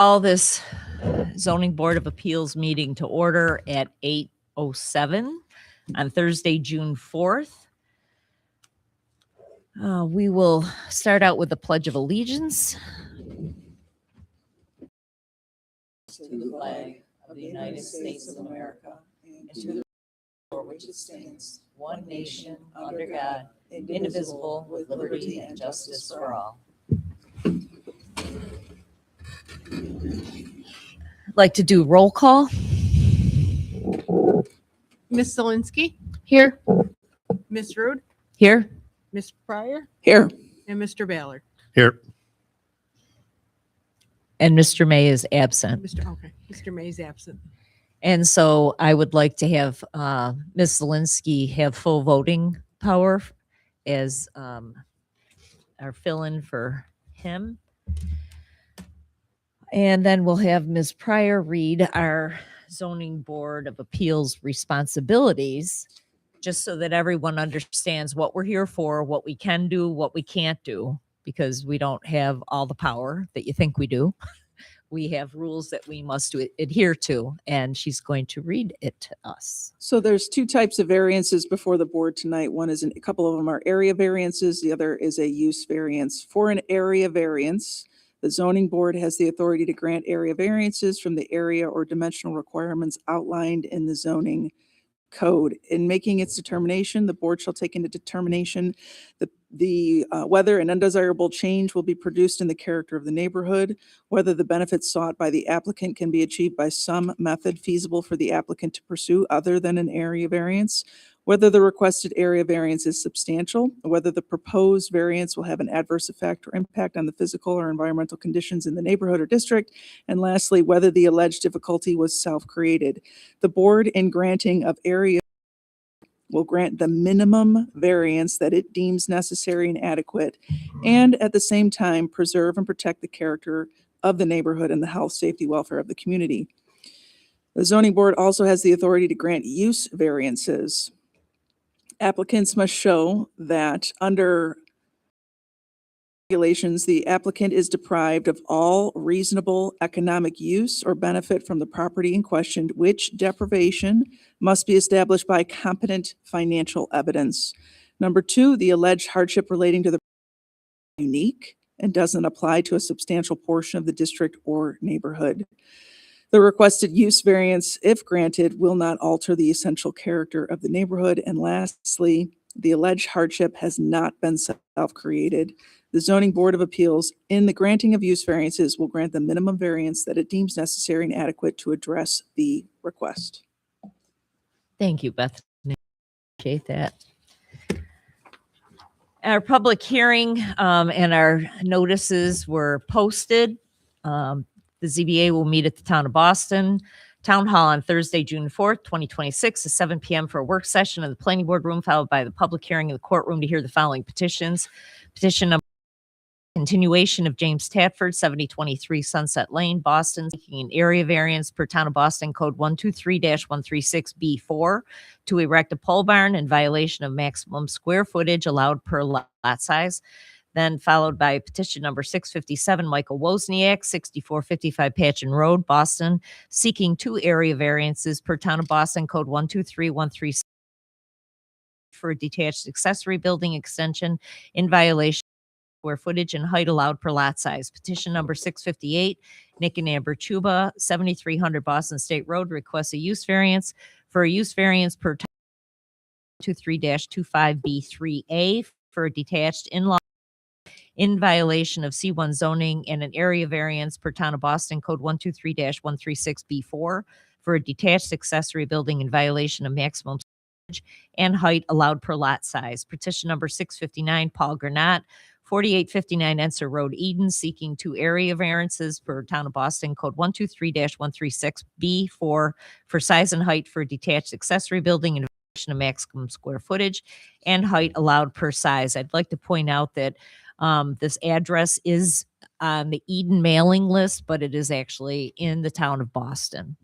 Call this zoning board of appeals meeting to order at 8:07 on Thursday, June 4th. We will start out with the Pledge of Allegiance. To the flag of the United States of America and to the for which it stands, one nation, under God, indivisible, with liberty and justice for all. Like to do roll call. Miss Zielinski, Here. Miss Rude, Here. Miss Pryor, Here. and Mr. Ballard. Here. And Mr. May is absent. Mr. May's absent. And so I would like to have Ms. Zielinski have full voting power as our fill-in for him. And then we'll have Ms. Pryor read our zoning board of appeals responsibilities, just so that everyone understands what we're here for, what we can do, what we can't do, because we don't have all the power that you think we do. We have rules that we must adhere to, and she's going to read it to us. So there's two types of variances before the board tonight. One is a couple of them are area variances. The other is a use variance. For an area variance, the zoning board has the authority to grant area variances from the area or dimensional requirements outlined in the zoning code. In making its determination, the board shall take into determination whether an undesirable change will be produced in the character of the neighborhood, whether the benefits sought by the applicant can be achieved by some method feasible for the applicant to pursue other than an area variance, whether the requested area variance is substantial, whether the proposed variance will have an adverse effect or impact on the physical or environmental conditions in the neighborhood or district, and lastly, whether the alleged difficulty was self-created. The board, in granting of area, will grant the minimum variance that it deems necessary and adequate, and at the same time preserve and protect the character of the neighborhood and the health, safety, welfare of the community. The zoning board also has the authority to grant use variances. Applicants must show that under regulations, the applicant is deprived of all reasonable economic use or benefit from the property in question, which deprivation must be established by competent financial evidence. Number two, the alleged hardship relating to the unique and doesn't apply to a substantial portion of the district or neighborhood. The requested use variance, if granted, will not alter the essential character of the neighborhood. And lastly, the alleged hardship has not been self-created. The Zoning Board of Appeals, in the granting of use variances, will grant the minimum variance that it deems necessary and adequate to address the request. Thank you, Beth. Appreciate that. Our public hearing and our notices were posted. The ZBA will meet at the Town of Boston Town Hall on Thursday, June 4th, 2026, at 7 p.m. for a work session in the planning board room, followed by the public hearing in the courtroom to hear the following petitions. Petition number continuation of James Tatford, 7023 Sunset Lane, Boston, seeking an area variance per Town of Boston Code 123-136B4 to erect a pole barn in violation of maximum square footage allowed per lot size. Then followed by petition number 657, Michael Wozniak, 6455 Patchen Road, Boston, seeking two area variances per Town of Boston Code 123-136 for a detached accessory building extension in violation of square footage and height allowed per lot size. Petition number 658, Nick and Amber Chuba, 7300 Boston State Road, requests a use variance for a use variance per 23-25B3A for a detached in-law in violation of C1 zoning and an area variance per Town of Boston Code 123-136B4 for a detached accessory building in violation of maximum and height allowed per lot size. Petition number 659, Paul Granat, 4859 Enser Road, Eden, seeking two area variances per Town of Boston Code 123-136B4 for size and height for a detached accessory building in violation of maximum square footage and height allowed per size. I'd like to point out that this address is on the Eden mailing list, but it is actually in the Town of Boston.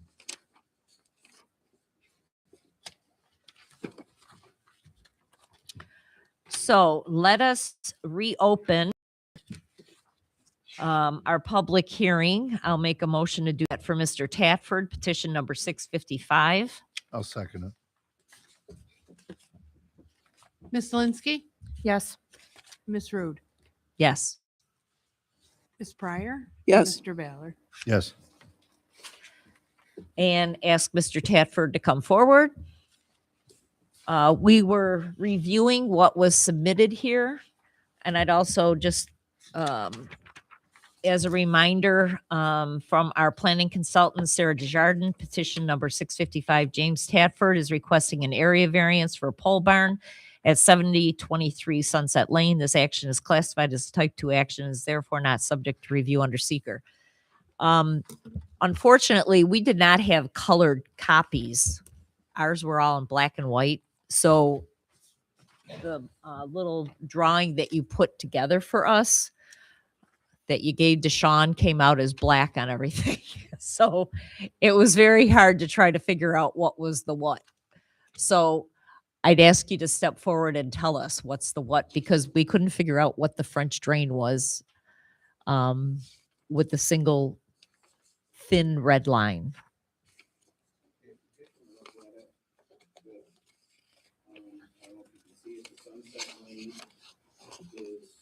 So let us reopen Our public hearing, I'll make a motion to do that for Mr. Tatford, petition number 655. I'll second it. Ms. Zielinski, Yes. Ms. Rude, Yes. Ms. Pryor. Yes. Mr. Baylor. Yes. And ask Mr. Tatford to come forward. We were reviewing what was submitted here, and I'd also just, as a reminder, from our planning consultant, Sarah Desjardins, petition number 655, James Tatford is requesting an area variance for a pole barn at 7023 Sunset Lane. This action is classified as a type 2 action and is therefore not subject to review under seeker. Unfortunately, we did not have colored copies. Ours were all in black and white. So the little drawing that you put together for us that you gave to Sean came out as black on everything. So it was very hard to try to figure out what was the what. So I'd ask you to step forward and tell us what's the what, because we couldn't figure out what the French drain was with the single thin red line.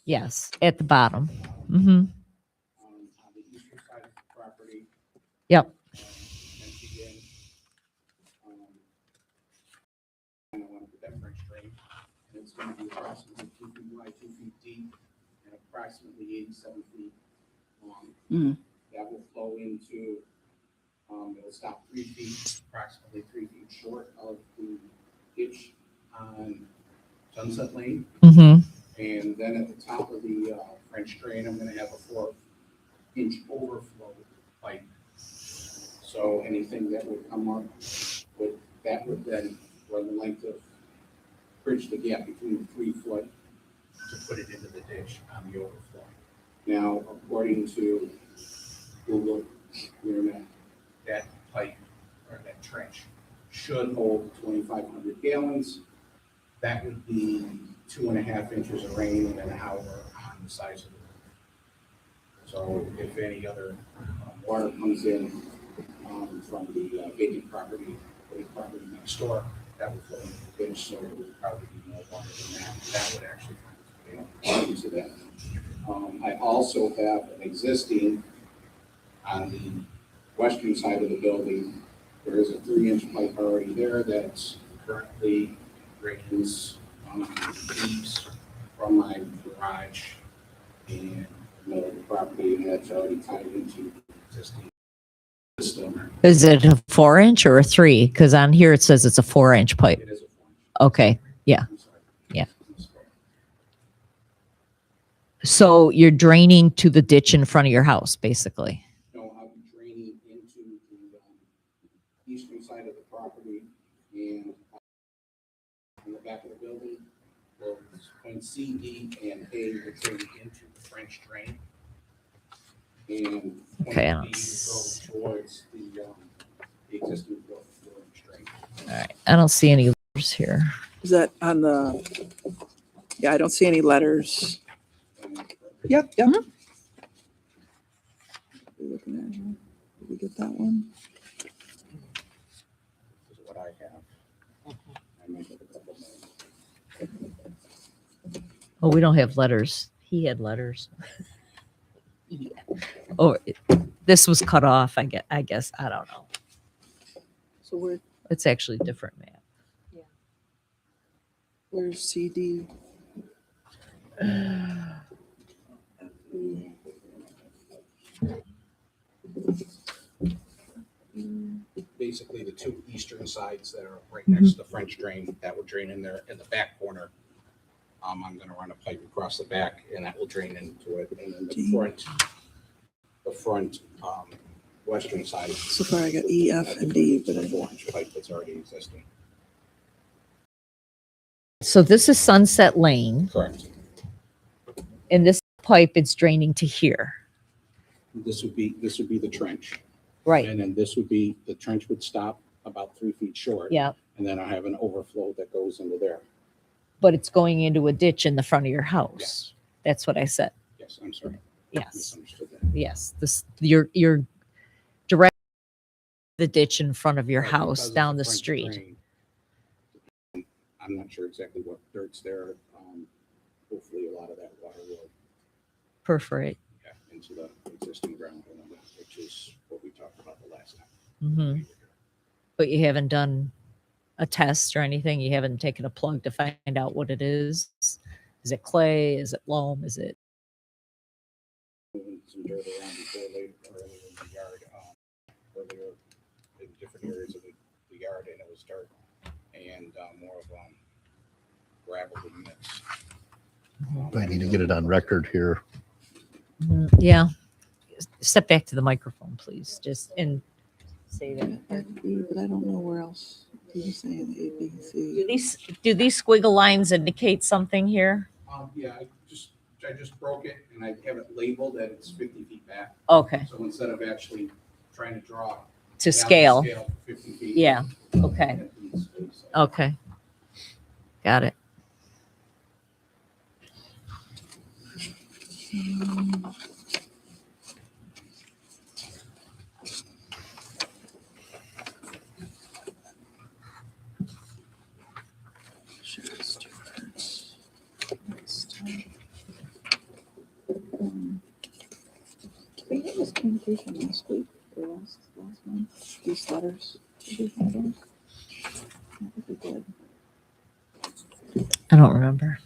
Yes, at the bottom. Mm-hmm. On the eastern side of the property. Yep. Michigan. And I want to put that French drain, and it's going to be approximately 2 feet wide, 2 feet deep, and approximately 87 feet long. Mm. That will flow into, it'll stop 3 feet, approximately 3 feet short of the ditch on Sunset Lane. Mm-hmm. And then at the top of the French drain, I'm gonna have a 4-inch overflow pipe. So anything that would come up that would then run the length of, bridge the gap between the 3 foot to put it into the ditch on the overflow. Now, according to Google Internet, that pipe or that trench should hold 2,500 gallons. That would be 2.5 inches of rain in an hour on the size of the roof. So if any other water comes in from the vacant property or the property next door, that would flow into the ditch, so it would probably be no water than that. That would actually come into that. I also have an existing on the western side of the building. There is a 3-inch pipe already there that's currently drains leaves from my garage and the middle of the property, and that's already tied into existing system. Is it a 4-inch or a 3? Because on here it says it's a 4-inch pipe. It is a 4-inch. Okay. Yeah. I'm sorry. Yeah. So you're draining to the ditch in front of your house, basically. No, I'll be draining into the eastern side of the property and on the back of the building. Well, point C, D, and A will drain into the French drain. And Okay, I point don't B will go towards the existing 4-inch drain. All right. I don't see any letters here. Is that on the, yeah, I don't see any letters. Yep, yep. Mhm. We're looking at here. Did we get that one? This is what I have. I might have a couple more. Oh, we don't have letters. He had letters. Yeah. Oh, this was cut off. I guess. I don't know. So It's actually a different map. where's CD? Basically, the two eastern sides that are right next to the French drain, that will drain in there in the back corner. I'm gonna run a pipe across the back and that will drain into it. And then the front western side. So far I got E, F, and D, but The I 4-inch pipe that's already existing. So this is Sunset Lane, Correct. and this pipe it's draining to here. This would be the trench. Right. And then this would be, the trench would stop about 3 feet short. Yeah. And then I have an overflow that goes into there. But it's going into a ditch in the front of your house. Yes, That's what I said. yes, I'm sorry. Yes, misunderstood that. yes. This, you're direct the ditch in front of your Right, house because of down the French street. drain. I'm not sure exactly what dirt's there. Hopefully a lot of that water will Perforate. get into the existing ground, which is what we talked about the last time. Hmm. But you haven't done a test or anything. You haven't taken a plug to find out what it is. Is it clay? Is it loam? Is it? Moving some dirt around before later, earlier in the yard, earlier in different areas of the yard, and it was dirt and more of gravel and mix. I need to get it on record here. Yeah. Step back to the microphone, please. Just and say that. But I don't know where else. He's saying A, B, Do C. these squiggle lines indicate something here? Yeah, I just broke it and I have it labeled that it's 50 feet back. Okay. So instead of actually trying to draw To half the scale. 50 feet. Yeah. Okay. Okay. Got it. We had this communication last week or last month. These letters. Did we have those? I think we did. I don't remember.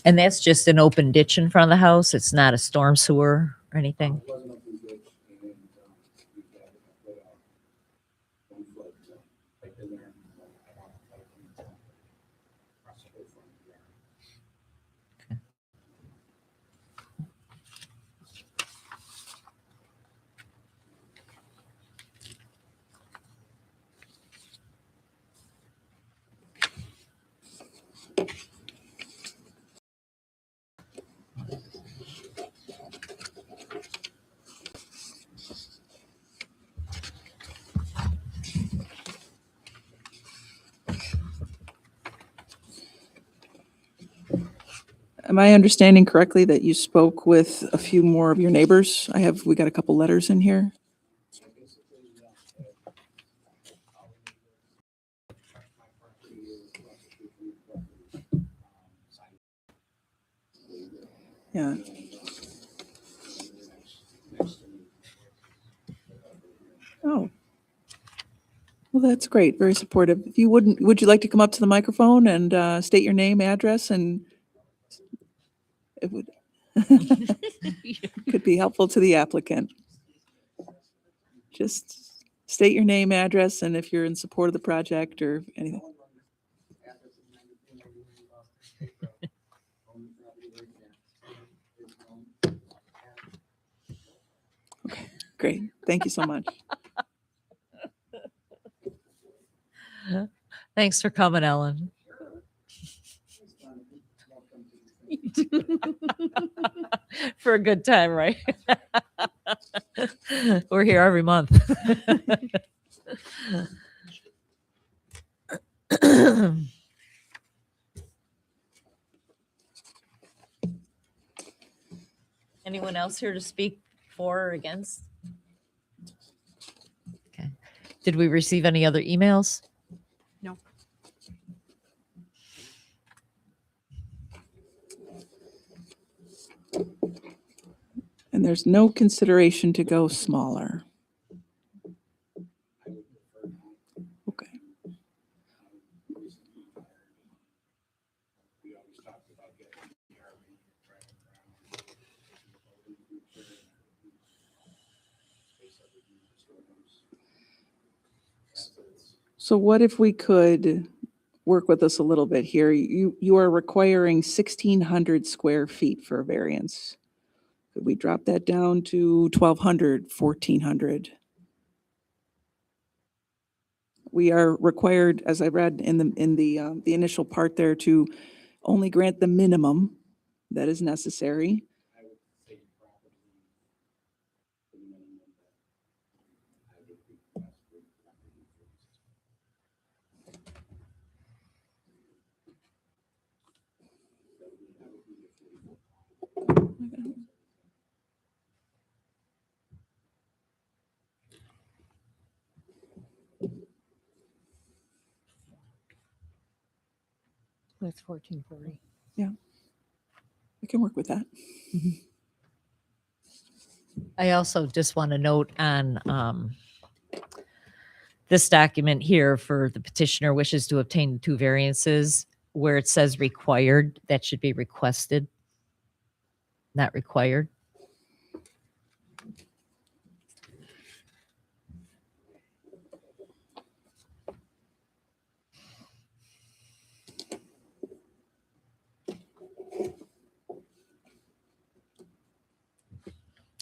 And that's just an open ditch in front of the house. It's not a storm sewer or anything. It wasn't open ditch and we had to put one foot pipe in there. Across the whole front of the yard. Am I understanding correctly that you spoke with a few more of your neighbors? We got a couple letters in here. Yeah. Oh. Well, that's great. Very supportive. If you would you like to come up to the microphone and state your name, address, and it would could be helpful to the applicant. Just state your name, address, and if you're in support of the project or anything. Great. Thank you so much. Thanks for coming, Ellen. For a good time, right? We're here every month. Anyone else here to speak for or against? Okay. Did we receive any other emails? No. And there's no consideration to go smaller. Okay. We always talked about getting the RV, driving around, space that we use to store those. So what if we could work with us a little bit here? You are requiring 1,600 square feet for a variance. Could we drop that down to 1,200, 1,400? We are required, as I read in the initial part there, to only grant the minimum that is necessary. I would say probably the minimum that I would be possibly. With 1440. I can work with that. I also just want to note on this document here for the petitioner wishes to obtain 2 variances, where it says required, that should be requested, not required.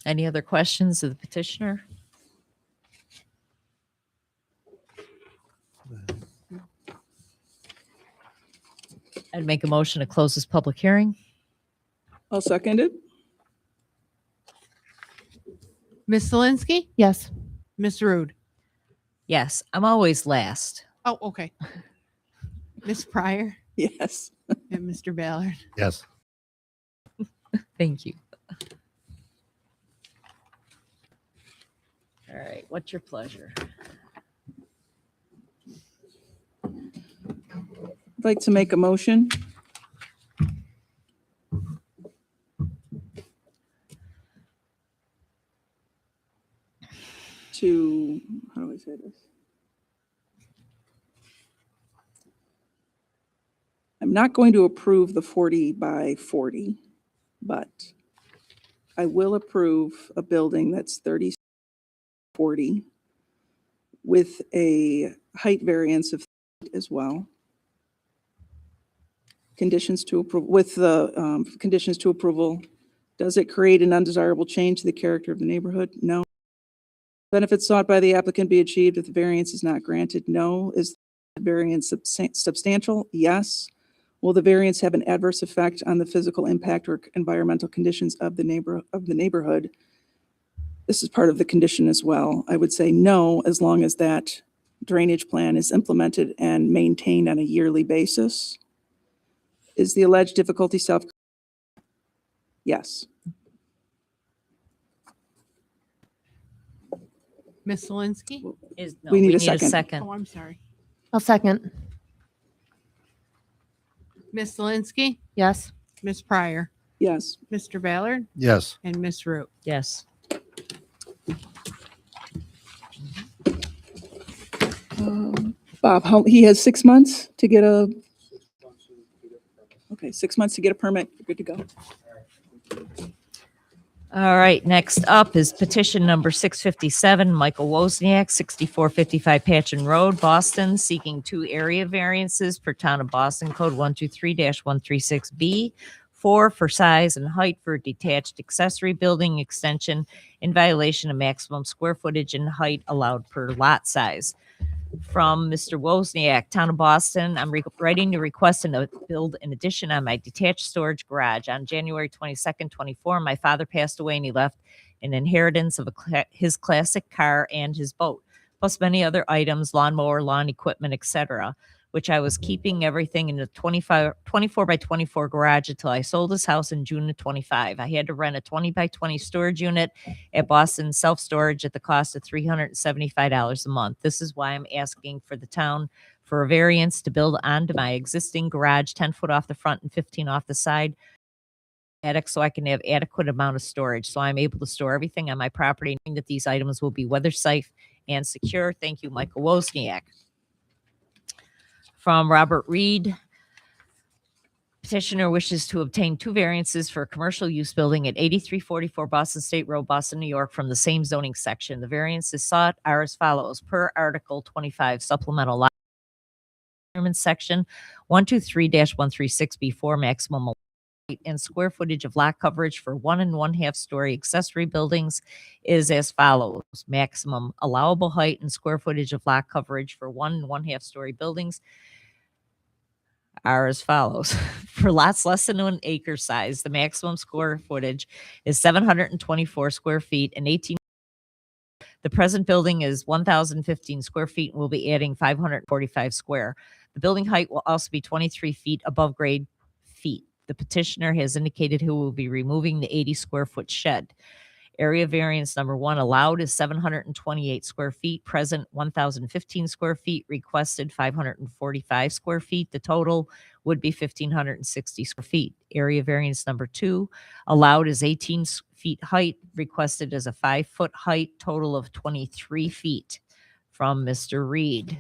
Any other questions of the petitioner? I'd make a motion to close this public hearing. I'll second it. Ms. Zielinski, Yes. Ms. Rude. Yes, I'm always last. Oh, okay. Ms. Pryor Yes. and Mr. Ballard. Yes. Thank you. All right, what's your pleasure? I'd like to make a motion to, how do I say this? I'm not going to approve the 40 by 40, but I will approve a building that's 30/40 with a height variance of as well. Conditions to approve, with the conditions to approval. Does it create an undesirable change to the character of the neighborhood? No. Benefits sought by the applicant be achieved if the variance is not granted? No. Is the variance substantial? Yes. Will the variance have an adverse effect on the physical impact or environmental conditions of the neighborhood? This is part of the condition as well. I would say no, as long as that drainage plan is implemented and maintained on a yearly basis. Is the alleged difficulty self? Yes. Ms. Zielinski. No, We need a second. Oh, I'm sorry. I'll second. Ms. Zielinski, Yes. Ms. Pryor, Yes. Mr. Ballard, Yes. and Ms. Root. Yes. Bob, he has 6 months to get a, okay, 6 months to get a permit. You're good to go. All right, next up is petition number 657, Michael Wozniak, 6455 Patchen Road, Boston, seeking 2 area variances per Town of Boston Code 123-136B, 4 for size and height for a detached accessory building extension in violation of maximum square footage and height allowed per lot size. From Mr. Wozniak, Town of Boston, I'm writing to request to build an addition on my detached storage garage. On January 22nd, 24, my father passed away and he left an inheritance of his classic car and his boat, plus many other items, lawnmower, lawn equipment, etc., which I was keeping everything in the 24 by 24 garage until I sold his house in June of 25. I had to rent a 20 by 20 storage unit at Boston Self-Storage at the cost of $375 a month. This is why I'm asking for the town for a variance to build onto my existing garage, 10 foot off the front and 15 off the side attic, so I can have adequate amount of storage. So I'm able to store everything on my property, knowing that these items will be weather safe and secure. Thank you, Michael Wozniak. From Robert Reed, petitioner wishes to obtain 2 variances for a commercial use building at 8344 Boston State Road, Boston, New York, from the same zoning section. The variances sought are as follows. Per Article 25 Supplemental Lot Section 123-136B4, maximum height and square footage of lot coverage for 1 1/2 story accessory buildings is as follows. Maximum allowable height and square footage of lot coverage for 1 1/2 story buildings are as follows. For lots less than 1 acre size, the maximum square footage is 724 square feet and 18. The present building is 1,015 square feet and will be adding 545 square. The building height will also be 23 feet above grade feet. The petitioner has indicated he will be removing the 80 square foot shed. Area variance number 1 allowed is 728 square feet, present 1,015 square feet, requested 545 square feet. The total would be 1,560 square feet. Area variance number 2 allowed is 18 feet height, requested as a 5-foot height, total of 23 feet from Mr. Reed.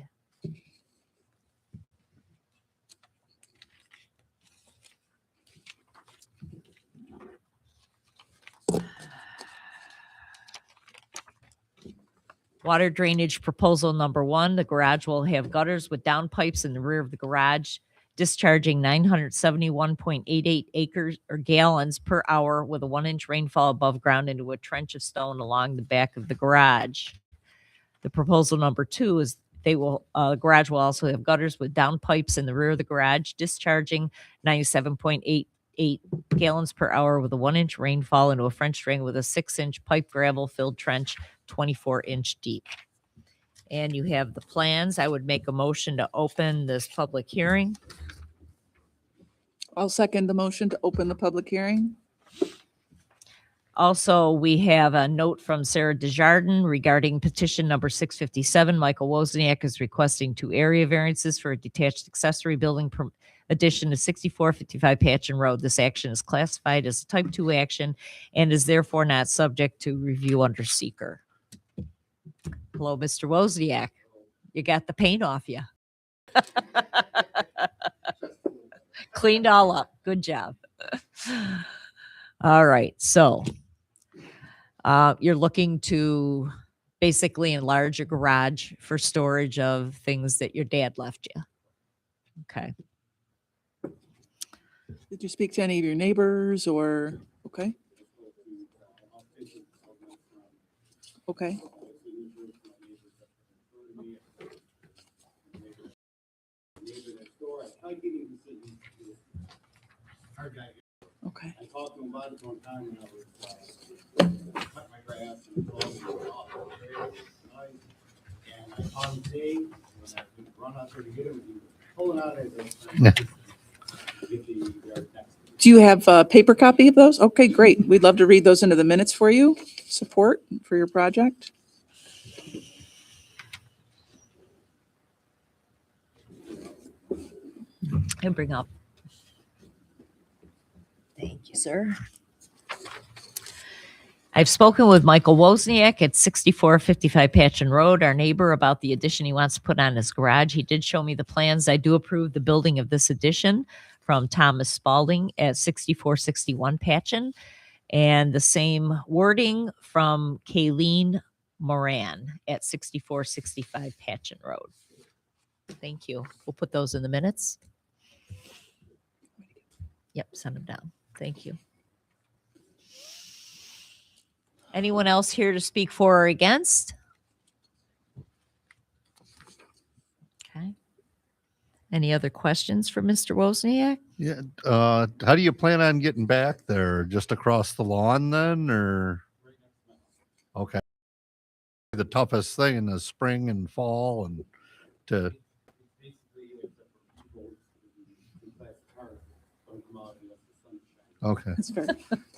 Water drainage proposal number 1, the garage will have gutters with downpipes in the rear of the garage, discharging 971.88 acres or gallons per hour with a 1-inch rainfall above ground into a trench of stone along the back of the garage. The proposal number 2 is the garage will also have gutters with downpipes in the rear of the garage, discharging 97.88 gallons per hour with a 1-inch rainfall into a French drain with a 6-inch pipe gravel filled trench, 24-inch deep. And you have the plans. I would make a motion to open this public hearing. I'll second the motion to open the public hearing. Also, we have a note from Sarah Desjardins regarding petition number 657. Michael Wozniak is requesting 2 area variances for a detached accessory building addition to 6455 Patchen Road. This action is classified as a type 2 action and is therefore not subject to review under seeker. Hello, Mr. Wozniak. You got the paint off you. Cleaned all up. Good job. All right. So you're looking to basically enlarge your garage for storage of things that your dad left you. Okay. Did you speak to any of your neighbors or, okay? Okay. Okay. I talked to him about it one time when I was cutting my grass and I called him today when I run out there to get him. He was pulling out his get the yard next. Do you have a paper copy of those? Okay, great. We'd love to read those into the minutes for you. Support for your project. And bring up. Thank you, sir. I've spoken with Michael Wozniak at 6455 Patchen Road, our neighbor, about the addition he wants to put on his garage. He did show me the plans. I do approve the building of this addition from Thomas Spalding at 6461 Patchen, and the same wording from Kayleen Moran at 6465 Patchen Road. Thank you. We'll put those in the minutes. Yep, send them down. Thank you. Anyone else here to speak for or against? Okay. Any other questions for Mr. Wozniak? Yeah. How do you plan on getting back there? Just across the lawn then, or? Okay. The toughest thing in the spring and fall and to, okay. That's fair.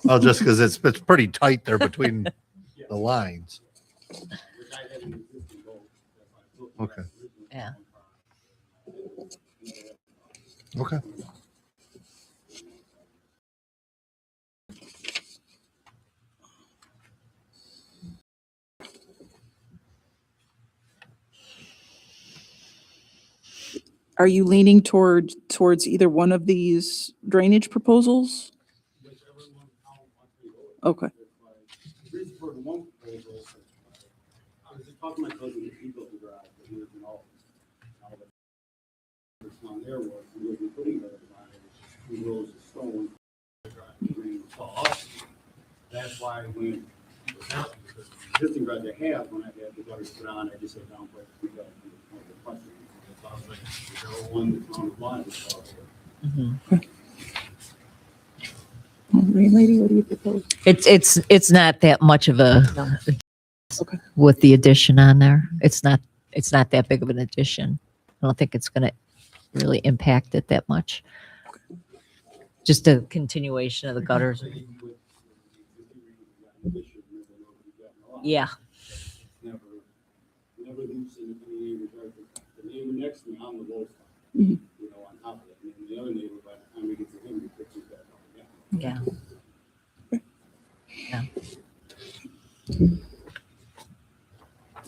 Well, just because it's pretty tight there between the lines. Okay. Yeah. Okay. Are you leaning towards either one of these drainage proposals? Okay. The reason for the one proposal, I was just talking to my cousin, he built the garage, but he lives in Alton. Now the person on there was, we wasn't putting the garage, he rolls the stone, the rain would fall off. That's why when it was out, because the existing garage I have, when I had the gutters put on, I just said down, but we got the question. So I was like, the one that's on the line was all there. Green lady, what do you propose? It's not that much of a Okay. with the addition on there. It's not that big of an addition. I don't think it's going to really impact it that much. Just a continuation of the gutters. Yeah. Never lose any neighbors. The neighbor next to me, I'm the lowest Mhm. one, you know, on top of it. And then the other neighbor, by the time we get to him, he fixes that up again. Yeah.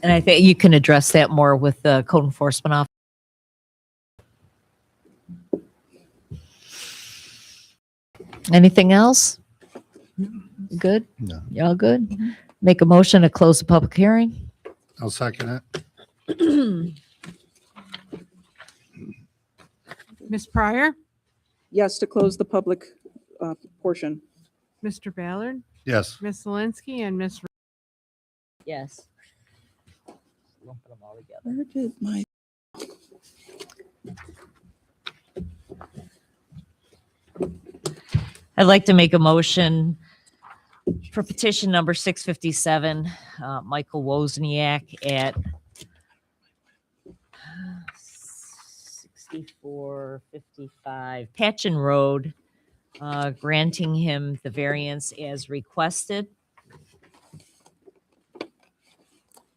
And I think you can address that more with the code enforcement officer. Anything else? Good? No. Y'all good? Make a motion to close the public hearing. I'll second it. Ms. Pryor, Yes, to close the public portion. Mr. Ballard, Yes. Ms. Zelinski, and Ms. Yes. Lumping them all together. Where did my, I'd like to make a motion for petition number 657, Michael Wozniak at 6455 Patchen Road, granting him the variance as requested.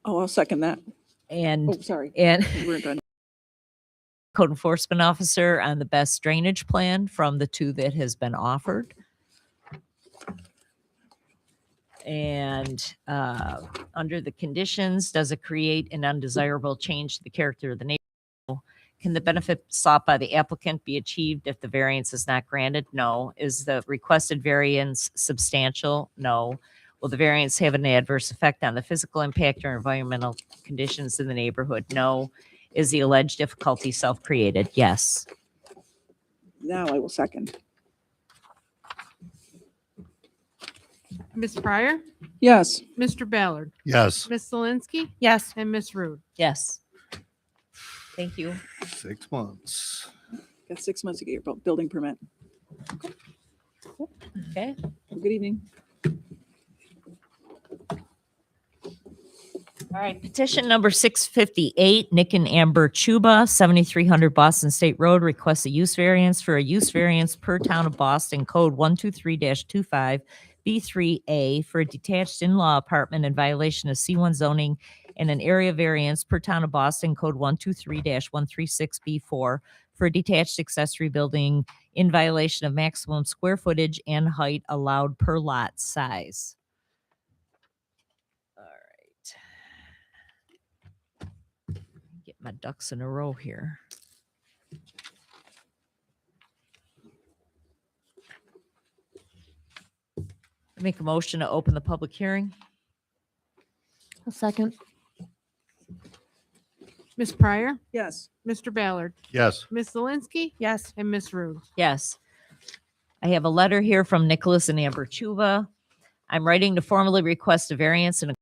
oh, I'll second that. And, Oh, sorry. and We weren't done. code enforcement officer on the best drainage plan from the two that has been offered. And under the conditions, does it create an undesirable change to the character of the neighborhood? Can the benefit sought by the applicant be achieved if the variance is not granted? No. Is the requested variance substantial? No. Will the variance have an adverse effect on the physical impact or environmental conditions in the neighborhood? No. Is the alleged difficulty self-created? Yes. Now I will second. Ms. Pryor, Yes, Mr. Ballard, Yes. Ms. Zelinski, Yes. and Ms. Rude. Yes. Thank you. 6 months. got 6 months to get your building permit. Okay. Good evening. All right, petition number 658, Nick and Amber Chuba, 7300 Boston State Road, requests a use variance for a use variance per Town of Boston Code 123-25 B3A for a detached in-law apartment in violation of C1 zoning and an area variance per Town of Boston Code 123-136 B4 for a detached accessory building in violation of maximum square footage and height allowed per lot size. All right. Get my ducks in a row here. Make a motion to open the public hearing. A second. Ms. Pryor, Yes, Mr. Ballard, Yes. Ms. Zelinski, Yes. and Ms. Rude. Yes. I have a letter here from Nicholas and Amber Chuba. I'm writing to formally request a variance and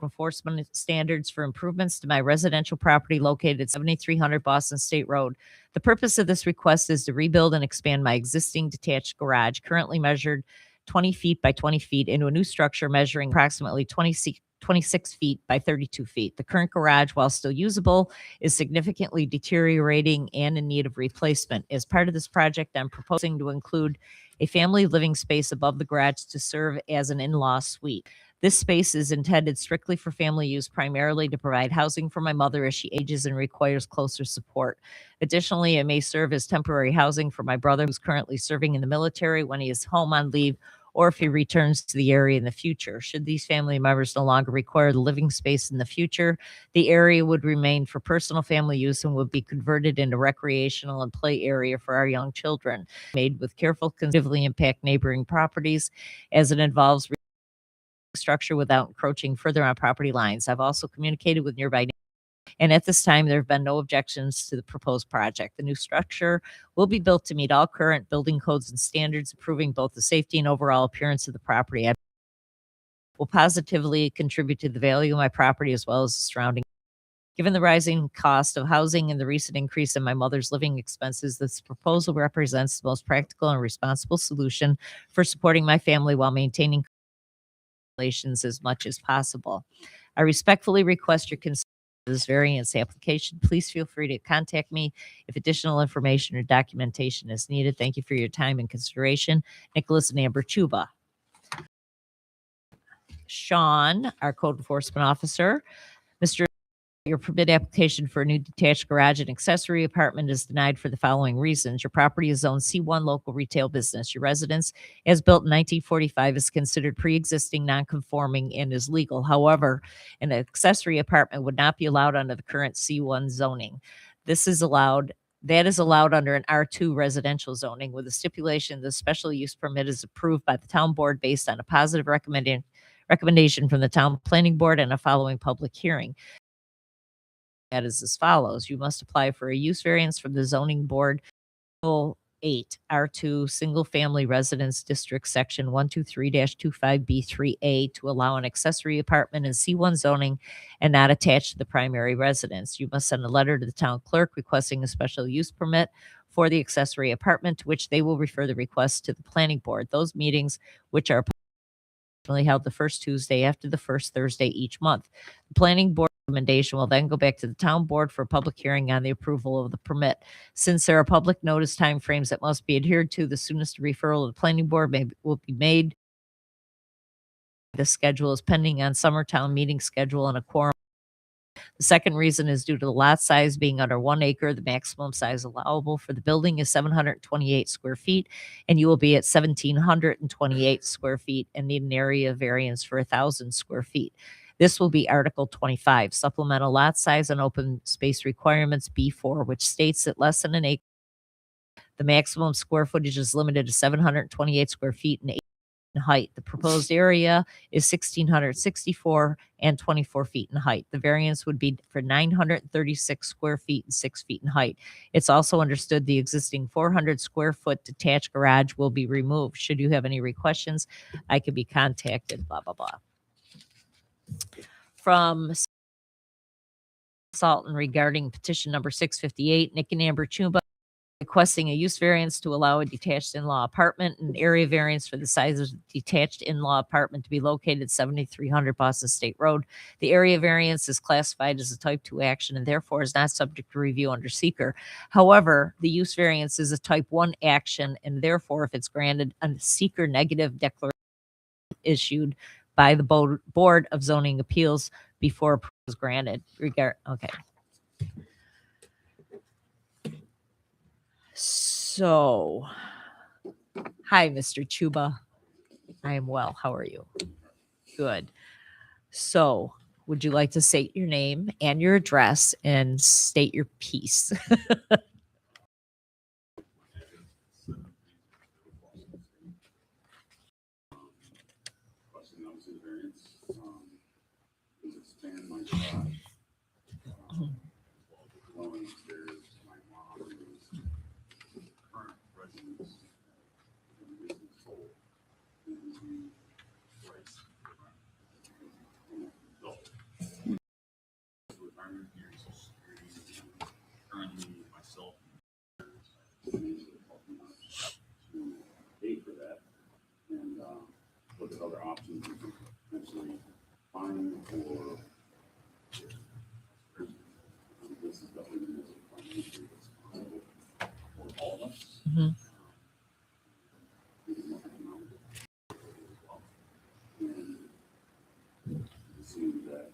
enforcement standards for improvements to my residential property located at 7300 Boston State Road. The purpose of this request is to rebuild and expand my existing detached garage, currently measured 20 feet by 20 feet, into a new structure measuring approximately 26 feet by 32 feet. The current garage, while still usable, is significantly deteriorating and in need of replacement. As part of this project, I'm proposing to include a family living space above the garage to serve as an in-law suite. This space is intended strictly for family use, primarily to provide housing for my mother as she ages and requires closer support. Additionally, it may serve as temporary housing for my brother, who's currently serving in the military, when he is home on leave, or if he returns to the area in the future. Should these family members no longer require the living space in the future, the area would remain for personal family use and would be converted into recreational and play area for our young children, made with careful considerably impact neighboring properties, as it involves structure without encroaching further on property lines. I've also communicated with nearby neighbors, and at this time, there have been no objections to the proposed project. The new structure will be built to meet all current building codes and standards, improving both the safety and overall appearance of the property. I will positively contribute to the value of my property as well as the surrounding. Given the rising cost of housing and the recent increase in my mother's living expenses, this proposal represents the most practical and responsible solution for supporting my family while maintaining relations as much as possible. I respectfully request your consent to this variance application. Please feel free to contact me if additional information or documentation is needed. Thank you for your time and consideration. Nicholas and Amber Chuba. Sean, our code enforcement officer. Mr. Your permit application for a new detached garage and accessory apartment is denied for the following reasons. Your property is zoned C1 local retail business. Your residence, as built in 1945, is considered pre-existing non-conforming and is legal. However, an accessory apartment would not be allowed under the current C1 zoning. That is allowed under an R2 residential zoning with a stipulation the special use permit is approved by the town board based on a positive recommendation from the town planning board and a following public hearing. That is as follows. You must apply for a use variance from the zoning board 8 R2 single family residence district section 123-25B3A to allow an accessory apartment in C1 zoning and not attached to the primary residence. You must send a letter to the town clerk requesting a special use permit for the accessory apartment, to which they will refer the request to the planning board. Those meetings, which are held the first Tuesday after the first Thursday each month. The planning board recommendation will then go back to the town board for a public hearing on the approval of the permit. Since there are public notice timeframes that must be adhered to, the soonest referral to the planning board will be made. The schedule is pending on Summertown meeting schedule and a quorum. The second reason is due to the lot size being under 1 acre. The maximum size allowable for the building is 728 square feet, and you will be at 1,728 square feet and need an area variance for 1,000 square feet. This will be Article 25, supplemental lot size and open space requirements B4, which states that less than an acre, the maximum square footage is limited to 728 square feet and 8 in height. The proposed area is 1,664 and 24 feet in height. The variance would be for 936 square feet and 6 feet in height. It's also understood the existing 400 square foot detached garage will be removed. Should you have any questions, I can be contacted, blah, blah, blah. From Salton regarding petition number 658, Nick and Amber Chuba requesting a use variance to allow a detached in-law apartment and area variance for the size of the detached in-law apartment to be located at 7300 Boston State Road. The area variance is classified as a type 2 action and therefore is not subject to review under seeker. However, the use variance is a type 1 action and therefore if it's granted, a seeker negative declaration issued by the Board of Zoning Appeals before approval is granted. Okay. So, hi, Mr. Chuba. I am well. How are you? Good. So, would you like to state your name and your address and state your piece? Expand my garage. Going upstairs, my mom is current residence and business sold. And we price retirement here, Social Security, currently myself financially helping out to pay for that and look at other options we can potentially find for this is definitely financially responsible for all of us. Mhm. And it seems that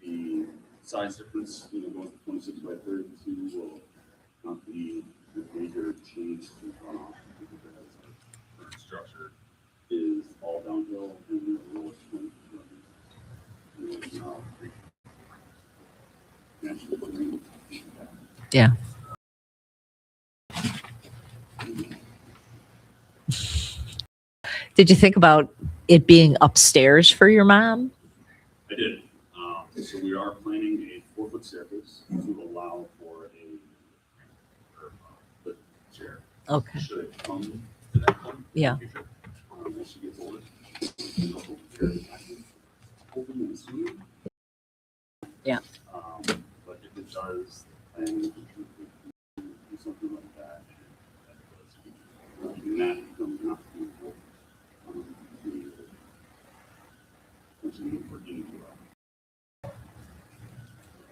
the size difference, going from 26 by 32 will not be a major change to runoff because our current structure is all downhill and the lowest point. Yeah. Did you think about it being upstairs for your mom? I did. So we are planning a 4-foot staircase to allow for a foot chair. Okay. Should it come to that point? in the Yeah. future, as she gets older. And also chair is actually open and seated. Yeah. But if it does, then we can do something like that. And that becomes not feasible. Essentially, we're getting to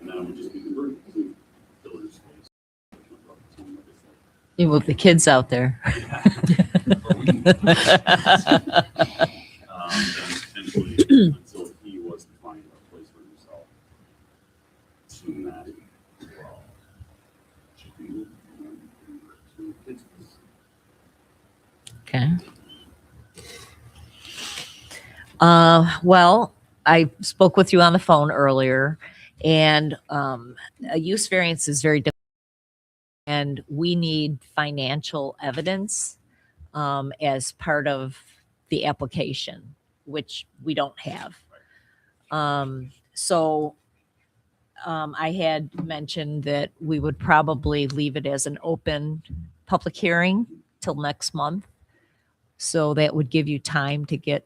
and then we just be converted to village space. You move the kids out there. Then potentially Okay. Well, I spoke with you on the phone earlier, and a use variance is very difficult, and we need financial evidence as part of the application, which we don't have. So I had mentioned that we would probably leave it as an open public hearing till next month. So that would give you time to get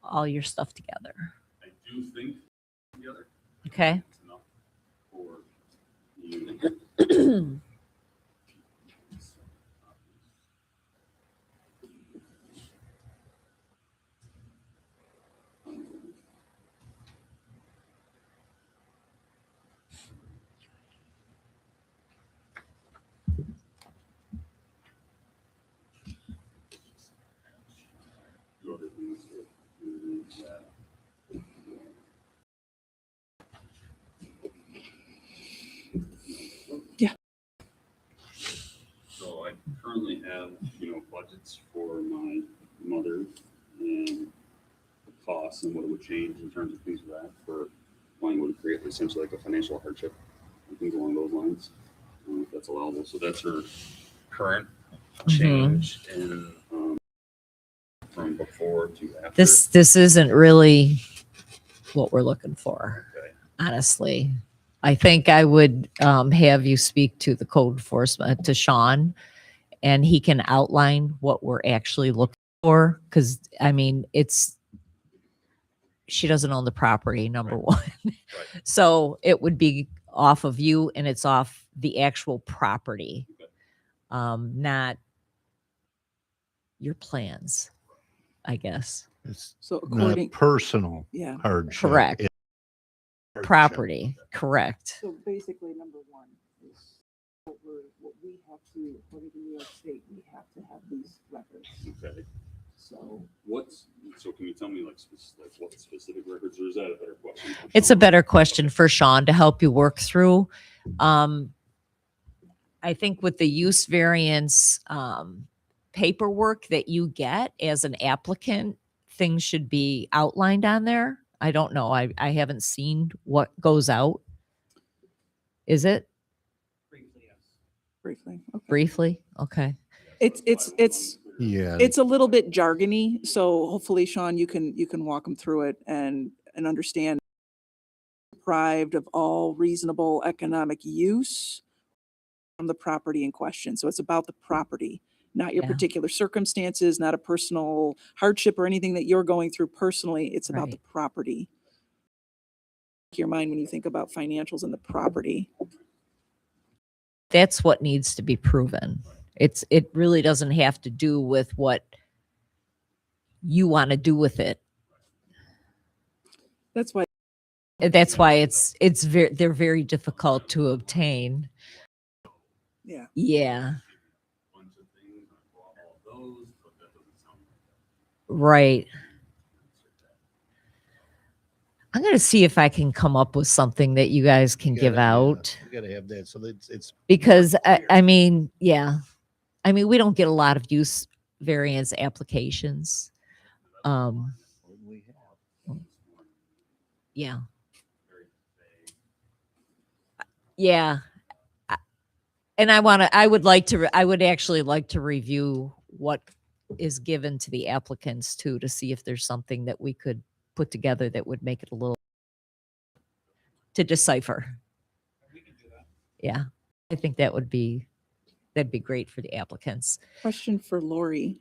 all your stuff together. I do think the other Okay? is enough for you. Do other things that So I currently have, budgets for my mother and the costs and what it would change in terms of things like that for one would create essentially like a financial hardship and things along those lines. If that's allowable. So that's her current change in from before to after. This isn't really what we're looking for, Okay. honestly. I think I would have you speak to the code enforcement, to Sean, and he can outline what we're actually looking for. Because, I mean, she doesn't own the property, number one. So it would be off of you, and it's off the actual property, not your plans, I guess. It's So not according, personal yeah. hardship. Correct. it's hardship. Property, correct. So basically, number one is what we have to, according to New York State, we have to have these records. Okay. So So can you tell me like what specific records, or is that a better question? for It's a Sean? better question for Sean to help you work through. I think with the use variance paperwork that you get as an applicant, things should be outlined on there. I don't know. I haven't seen what goes out. Is it briefly, okay. briefly? Okay. Yeah. It's a little bit jargony, so hopefully, Sean, you can walk them through it and understand. Deprived of all reasonable economic use from the property in question. So it's about the property, not your Yeah. particular circumstances, not a personal hardship or anything that you're going through personally. It's about the Right. property. Your mind when you think about financials and the property. That's what needs to be proven. It really doesn't have to do with what you want to do with it. That's why That's why they're very difficult to obtain. Yeah. Yeah, Bunch of things, I brought all of those, but that doesn't sound right. like that. I'm going to see if I can come up with something that you guys can give out, You gotta have that. So it's because I mean, yeah. I mean, we don't get a lot of use variance applications. Yeah. Yeah. And I would actually like to review what is given to the applicants too, to see if there's something that we could put together that would make it a little to decipher. Yeah. I think that'd be great for the applicants. question for Lori.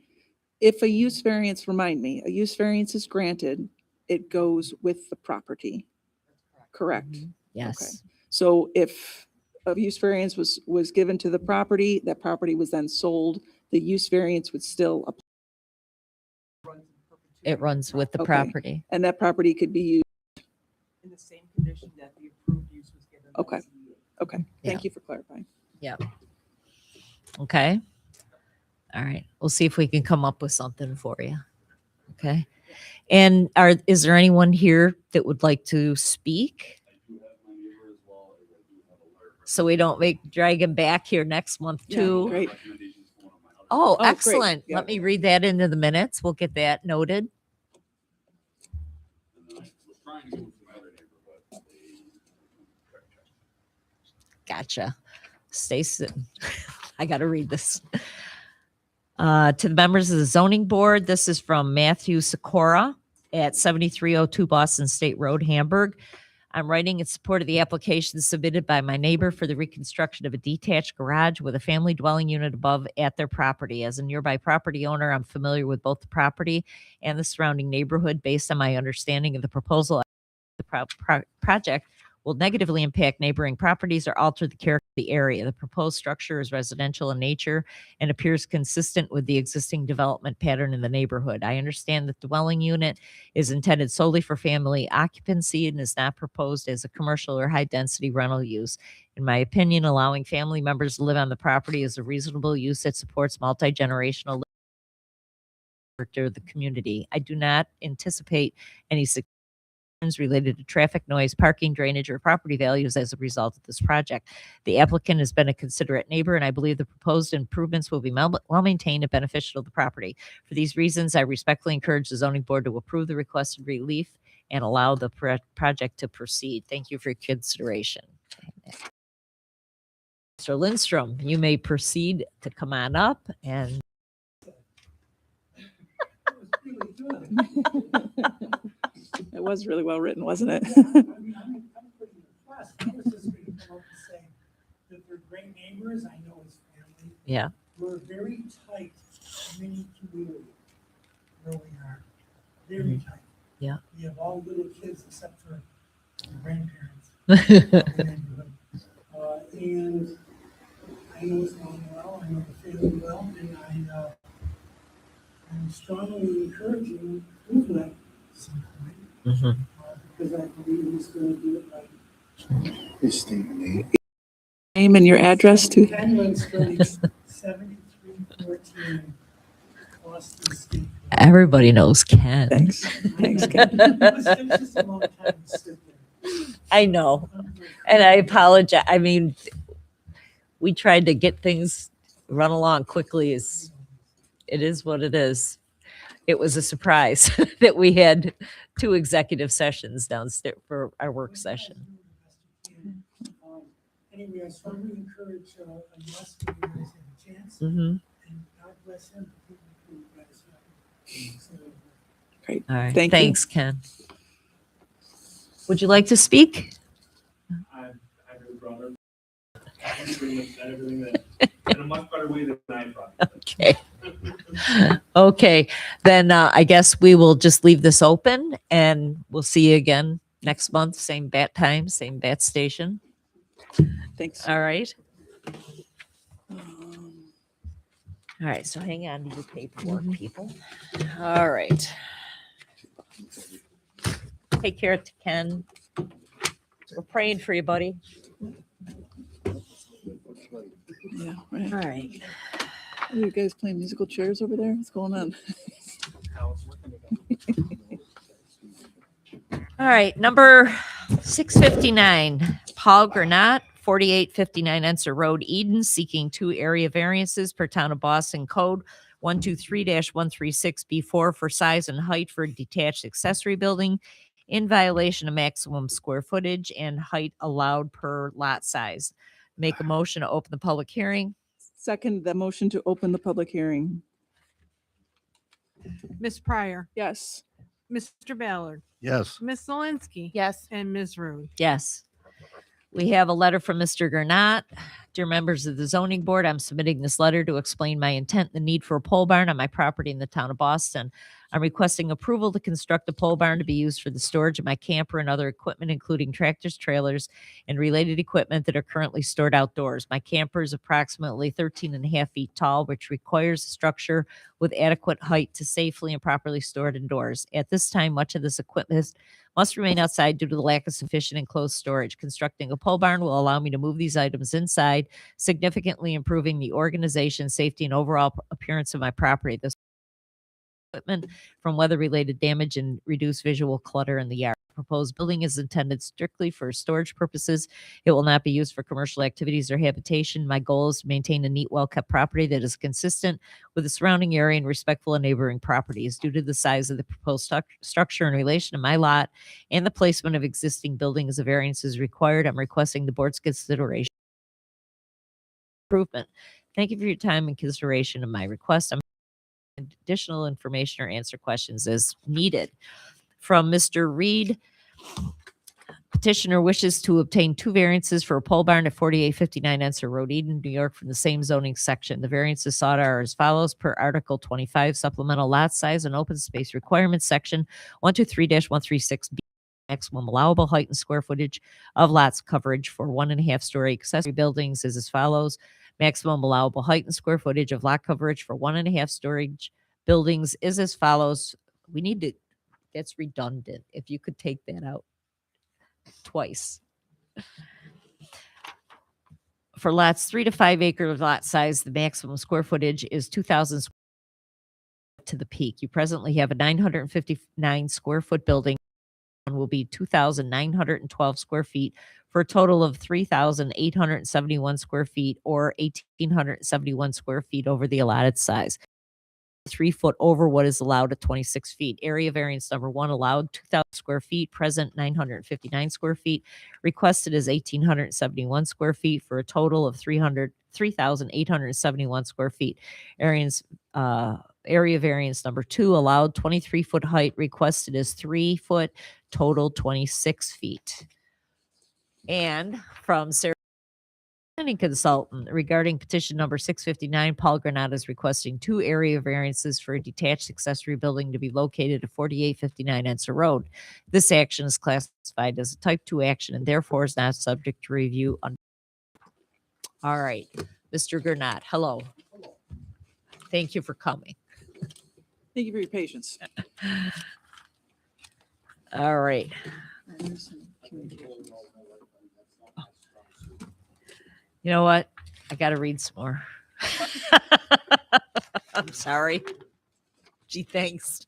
If a use variance, remind me, a use variance is granted, it goes with the property. Correct. Yes. So if a use variance was given to the property, that property was then sold, the use variance would still apply. It runs with the Okay. property. And that property could be used. in the same condition that the approved use was given. by the Okay. ZBA. Okay, thank you for clarifying. Okay. All right. We'll see if we can come up with something for you. Okay. And is there anyone here that would like to speak? I do have my neighbor as well, as I do have a letter. So we don't drag him back here next month Yeah, too. great. Recommendations for one of my other Oh, great. excellent. Yeah. Let me read that into the minutes. We'll get that noted. And then I was trying to get with my other neighbor, but they. Gotcha. Stay sitting. I got to read this. To the members of the zoning board, this is from Matthew Sikora at 7302 Boston State Road, Hamburg. I'm writing in support of the application submitted by my neighbor for the reconstruction of a detached garage with a family dwelling unit above at their property. As a nearby property owner, I'm familiar with both the property and the surrounding neighborhood. Based on my understanding of the proposal, the project will negatively impact neighboring properties or alter the character of the area. The proposed structure is residential in nature and appears consistent with the existing development pattern in the neighborhood. I understand that the dwelling unit is intended solely for family occupancy and is not proposed as a commercial or high-density rental use. In my opinion, allowing family members to live on the property is a reasonable use that supports multi-generational character of the community. I do not anticipate any related to traffic noise, parking, drainage, or property values as a result of this project. The applicant has been a considerate neighbor, and I believe the proposed improvements will be well maintained and beneficial to the property. For these reasons, I respectfully encourage the zoning board to approve the requested relief and allow the project to proceed. Thank you for your consideration. Mr. Lindstrom, you may proceed to come on up and It was really well written, wasn't it? I'm pretty impressed. I was just going to come up and say that they're great neighbors. I know his family. yeah. We're a very tight mini community where we are. Very tight. Yeah. We have all little kids except for the grandparents. in the neighborhood. And I know his mom well, I know the family well, and I'm strongly encouraging approval at some point. Because I believe he's going to do it right. Name and your address too. Penland Street, 7314, Boston State. Everybody knows Ken. Thanks. Thanks, Ken. It's just a long time to sit there. I know. And I apologize. I mean, we tried to get things run along quickly. It is what it is. It was a surprise that we had 2 executive sessions downstairs for our work session. Anyway, I strongly encourage a yes when you guys have a chance. Mm-hmm. And God bless him. For you guys have. So, Great. All right. Thank you. Thanks, Ken. Would you like to speak? I have a brother. He pretty much said everything that in a much better way than I thought. Okay. Okay. Then I guess we will just leave this open and we'll see you again next month. Same bat time, same bat station. Thanks. All right. Um, All right. So hang on to your paperwork, people. All right. Take care to Ken. We're praying for you, buddy. Yeah, right. All right. Are you guys playing musical chairs over there? What's going on? All right, number 659, Paul Granat, 4859 Enser Road, Eden, seeking 2 area variances per Town of Boston Code 123-136B4 for size and height for a detached accessory building in violation of maximum square footage and height allowed per lot size. Make a motion to open the public hearing. Second, the motion to open the public hearing. Ms. Pryor, Yes. Mr. Ballard, Yes. Ms. Zelinski. Yes. And Ms. Rude. Yes. We have a letter from Mr. Gernat. Dear members of the zoning board, I'm submitting this letter to explain my intent and the need for a pole barn on my property in the town of Boston. I'm requesting approval to construct a pole barn to be used for the storage of my camper and other equipment, including tractors, trailers, and related equipment that are currently stored outdoors. My camper is approximately 13 and a half feet tall, which requires a structure with adequate height to safely and properly store it indoors. At this time, much of this equipment must remain outside due to the lack of sufficient enclosed storage. Constructing a pole barn will allow me to move these items inside, significantly improving the organization, safety, and overall appearance of my property. This equipment from weather-related damage and reduce visual clutter in the yard. proposed building is intended strictly for storage purposes. It will not be used for commercial activities or habitation. My goal is to maintain a neat, well-kept property that is consistent with the surrounding area and respectful of neighboring properties. Due to the size of the proposed structure in relation to my lot and the placement of existing buildings, a variance is required. I'm requesting the board's consideration. Improvement. Thank you for your time and consideration of my request. I'm additional information or answer questions as needed. From Mr. Reed, petitioner wishes to obtain 2 variances for a pole barn at 4859 Enser Road, Eden, New York, from the same zoning section. The variances sought are as follows: per Article 25, supplemental lot size and open space requirements, section 123-136B. Maximum allowable height and square footage of lots coverage for 1.5-story accessory buildings is as follows. Maximum allowable height and square footage of lot coverage for 1.5-story buildings is as follows. We need to, that's redundant. If you could take that out twice. For lots 3 to 5 acre lot size, the maximum square footage is 2,000 to the peak. You presently have a 959 square foot building and will be 2,912 square feet for a total of 3,871 square feet or 1,871 square feet over the allotted size. 3 foot over what is allowed at 26 feet. Area variance number 1 allowed 2,000 square feet, present 959 square feet, requested is 1,871 square feet for a total of 3,871 square feet. Area variance number 2 allowed 23 foot height, requested is 3 foot, total 26 feet. And from Sarah Planning Consultant regarding petition number 659, Paul Granata is requesting 2 area variances for a detached accessory building to be located at 4859 Enser Road. This action is classified as a type 2 action and therefore is not subject to review. All right, Mr. Granat, hello. Thank you for coming. Thank you for your patience. All right. You know what? I got to read some more. I'm sorry. Gee, thanks.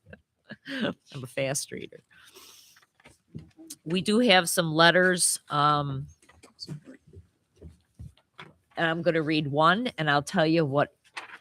I'm a fast reader. We do have some letters. And I'm going to read one and I'll tell you what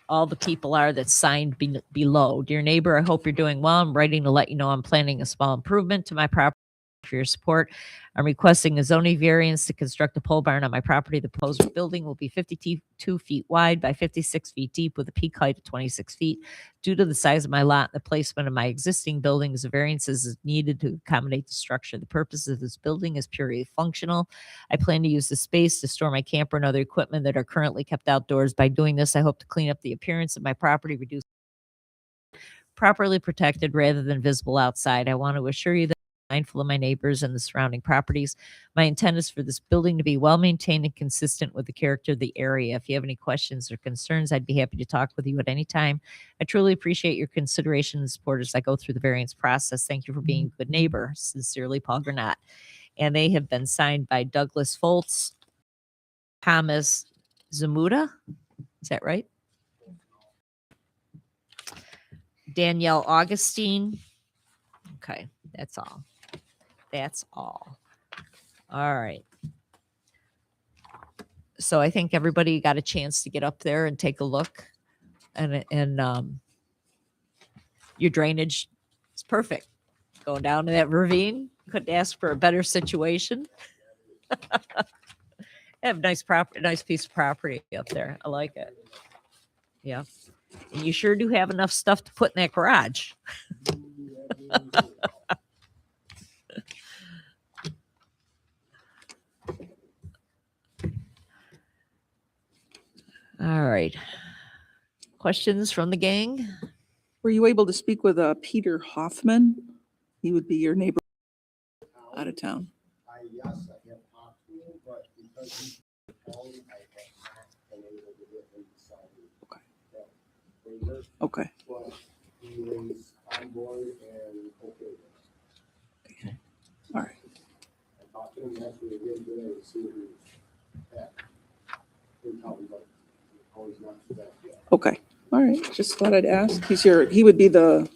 all the people are that signed below. Dear neighbor, I hope you're doing well. I'm writing to let you know I'm planning a small improvement to my property. For your support, I'm requesting a zoning variance to construct a pole barn on my property. The proposed building will be 52 feet wide by 56 feet deep with a peak height of 26 feet. Due to the size of my lot and the placement of my existing buildings, a variance is needed to accommodate the structure. The purpose of this building is purely functional. I plan to use the space to store my camper and other equipment that are currently kept outdoors. By doing this, I hope to clean up the appearance of my property, reduce properly protected rather than visible outside. I want to assure you that mindful of my neighbors and the surrounding properties. My intent is for this building to be well maintained and consistent with the character of the area. If you have any questions or concerns, I'd be happy to talk with you at any time. I truly appreciate your consideration and support as I go through the variance process. Thank you for being a good neighbor. Sincerely, Paul Granat. And they have been signed by Douglas Foltz, Thomas Zamuda. Is that right? Danielle Augustine. Okay, that's all. That's all. All right. So I think everybody got a chance to get up there and take a look. And your drainage is perfect. Going down to that ravine. Couldn't ask for a better situation. Have a nice piece of property up there. I like it. Yeah. And you sure do have enough stuff to put in that garage. All right. Questions from the gang? Were you able to speak with Peter Hoffman? He would be your neighbor out of town. Yes, I have talked to him, but because he's calling, I have not been able to get him to sign that waiver, Okay. but he was on board and okay with it. All right. I talked to him actually again today to see if he was back in town, but he's not back yet. Okay. All right. Just thought I'd ask. He would be the,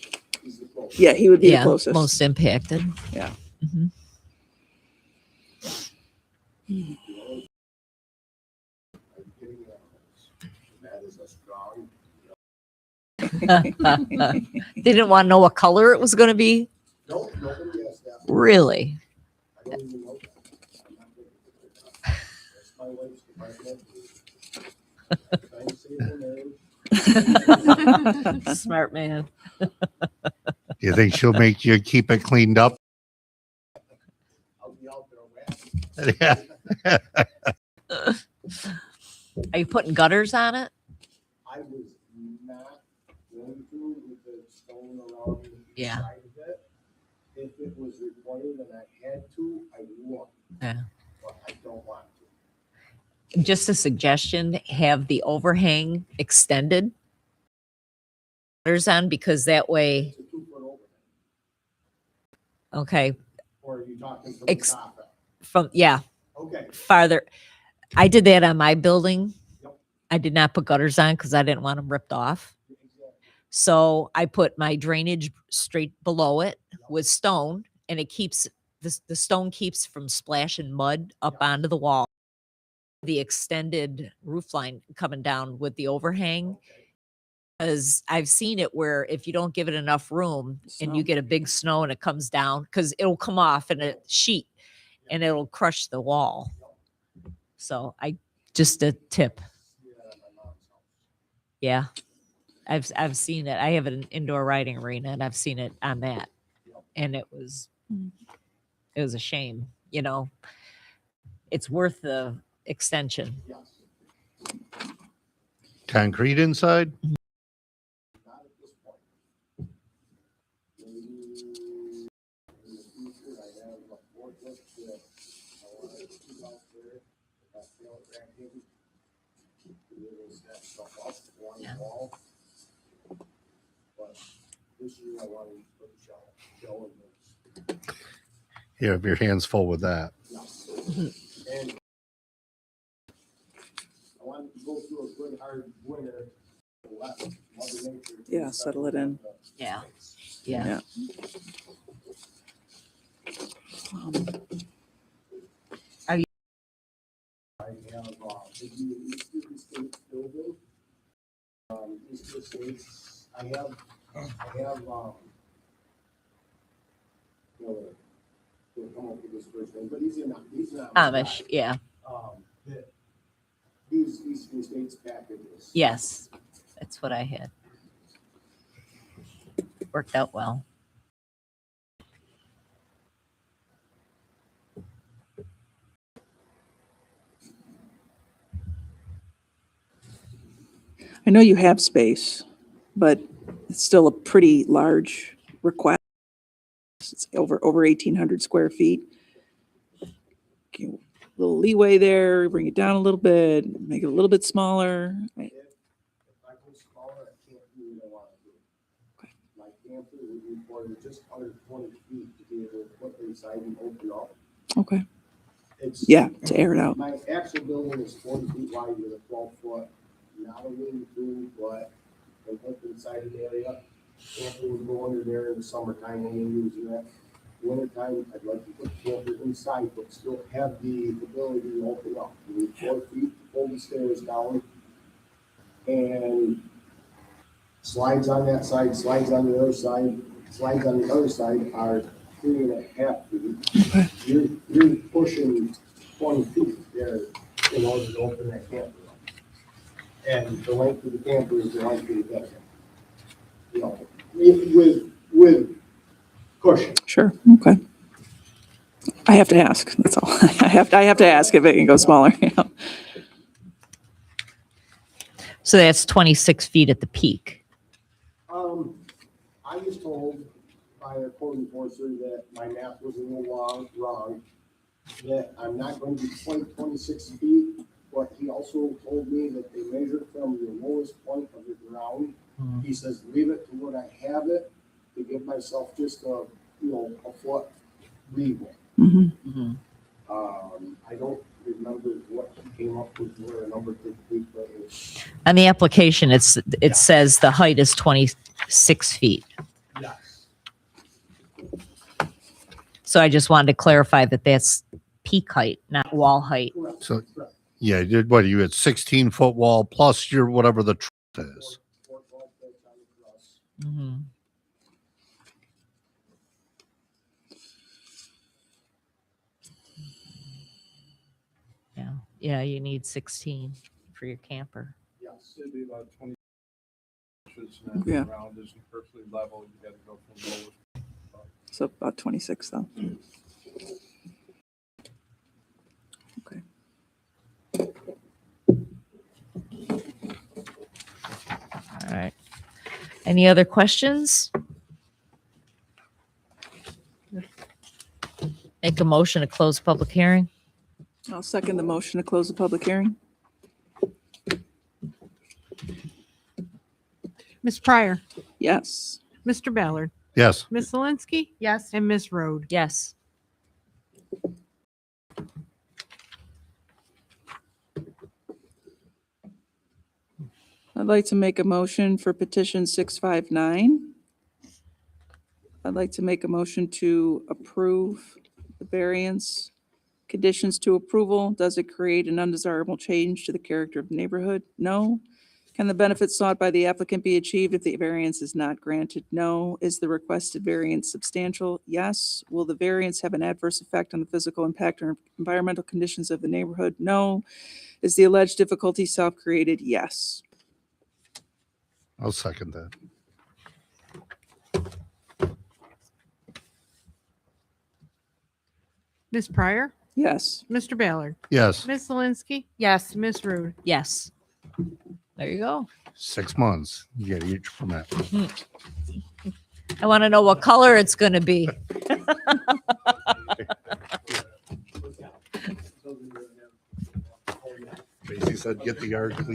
He's the closest. yeah, he would be the Yeah, closest. most impacted. Yeah. Mhm. I'm getting animals. That is a strong. They didn't want to know what color it was going to be? Nope, nobody asked that. Really? I don't even know that. I'm not looking at that. That's my wife's department. Trying to save her marriage. Smart man. Do you think she'll make you keep it cleaned up? I'll be out there wet. Yeah. Are you putting gutters on it? I was not going to with the stone around the Yeah. side of it. If it was required and I had to, I would. Yeah. But I don't want to. Just a suggestion, have the overhang extended. Gutters on, because that way, It's a 2-foot overhang. okay, Or are you talking from the Ex- top? yeah, Okay. farther. I did that on my building. Yep. I did not put gutters on because I didn't want them ripped off. Exactly. So I put my drainage straight below it with stone, and it keeps the stone keeps from splashing mud up Yeah. onto the wall. The extended roof line coming down with the overhang, Okay. because I've seen it where if you don't give it enough room and you Snow. get a big snow and it comes down, because it'll come off in a sheet and it'll crush the wall. So just a tip. Yeah, my mom's house. Yeah. I've seen it. I have an indoor riding arena and I've seen it on that. And it was a shame, you know. It's worth the extension. Yes. Concrete inside? Not at this point. Maybe in the future, I have a forklift that I want to keep out there. That failed grandkids. We will set stuff up on the wall. But this year I want to put the shell in this. You have your hands full with that. Yes. And I wanted to go through a good hard winter. Let Mother Nature Yeah, settle it in. Yeah. Yeah. Um, I have, the Eastern States building. Eastern States, I have, we'll come up with this first name, but he's not. Amish. Yeah. That these Eastern States packages. Yes. That's what I had. Worked out well. I know you have space, but it's still a pretty large request. It's over 1,800 square feet. Okay, a little leeway there, bring it down a little bit, make it a little bit smaller. If I go smaller, I can't do what I want to do. My camper would require just under 20 feet to be able to put inside and open up. Okay, It's. yeah, to air it out. My actual building is 40 feet wide with a 12-foot, not a lean-to, but an open-sided area. Camper would go under there in the summertime when you're using it. Wintertime, I'd like to put the camper inside, but still have the ability to open up. You need 4 feet to pull the stairs down. And slides on that side, slides on the other side, slides on the other side are 3.5 feet. You're pushing 20 feet there in order to open that camper up. And the length of the camper is the length of the bed. You know, with cushion. Sure, okay. I have to ask, that's all. I have to ask if it can go smaller. you know. So that's 26 feet at the peak. I was told by a code enforcer that my math was a little wrong, that I'm not going to be quite 26 feet, but he also told me that they measured from the lowest point of the ground. He says, leave it to what I have it, to give myself just a foot leeway. Mhm. I don't remember what he came up with, where a number could be, but it's, On the application, it says the height is 26 feet. yes. So I just wanted to clarify that that's peak height, not wall height. So, yeah, you did what, you had 16-foot wall plus your, whatever the truss is. Mhm. Yeah, yeah, you need 16 for your camper. Yes, it'd be about 20 inches and Yeah. then around isn't perfectly level. You gotta go from lowest. So about 26 though. Okay. All right. Any other questions? Make a motion to close public hearing? I'll second the motion to close the public hearing. Ms. Pryor, Yes. Mr. Ballard, Yes. Ms. Zelinski, Yes. and Ms. Rode. Yes. I'd like to make a motion for petition 659. I'd like to make a motion to approve the variance. Conditions to approval: does it create an undesirable change to the character of the neighborhood? No. Can the benefits sought by the applicant be achieved if the variance is not granted? No. Is the requested variance substantial? Yes. Will the variance have an adverse effect on the physical impact or environmental conditions of the neighborhood? No. Is the alleged difficulty self-created? Yes. I'll second that. Ms. Pryor, Yes. Mr. Ballard, Yes, Ms. Zelinski, Yes. Ms. Rode. Yes. There you go. 6 months. You get each permit. I want to know what color it's going to be. Basically said, get the yard clean.